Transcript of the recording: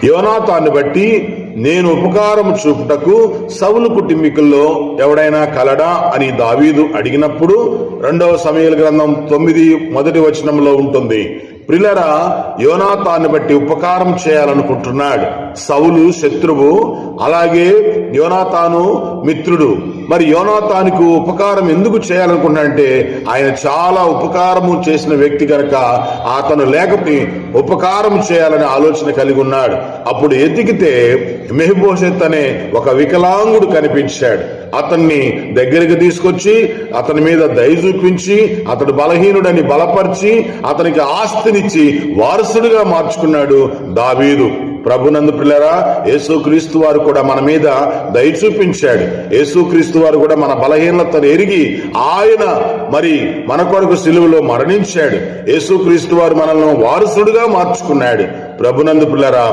యోనాతాను బట్టి నేను ఉపకారం చూపుటకు సౌలు కుటుంబీకుల్లో ఎవడైనా కలడా అని దావీదు అడిగినప్పుడు 2వ సమూయేలు గ్రంథం 9:1 ఉంటుంది. ప్రియులారా, యోనాతాను బట్టి ఉపకారం చేయాలనుకుంటున్నాడు. సౌలు శత్రువు, అలాగే యోనాతాను మిత్రుడు. మరి యోనాతానుకు ఉపకారం ఎందుకు చేయాలనుకుంటున్నాడంటే ఆయన చాలా ఉపకారము చేసిన వ్యక్తి కనుక అతను లేకపోతే ఉపకారం చేయాలనే ఆలోచన కలిగి ఉన్నాడు. అప్పుడు ఎదిగితే మెఫీబోషెత్ అనే ఒక వికలాంగుడు కనిపించాడు. అతన్ని దగ్గరికి తీసుకొచ్చి అతని మీద దయ చూపించి అతడు బలహీనుడని బలపరిచి అతనికి ఆస్తినిచ్చి వారసుడిగా మార్చుకున్నాడు దావీదు. ప్రభునందు పిల్లరా, యేసుక్రీస్తు వారు కూడా మన మీద దయ చూపించాడు. యేసుక్రీస్తు వారు కూడా మన బలహీనతను ఎరిగి ఆయన మరి మన కొరకు సిలువలో మరణించాడు. యేసుక్రీస్తు వారు మనల్ని వారసుడుగా మార్చుకున్నాడు. ప్రభునందు పిల్లరా,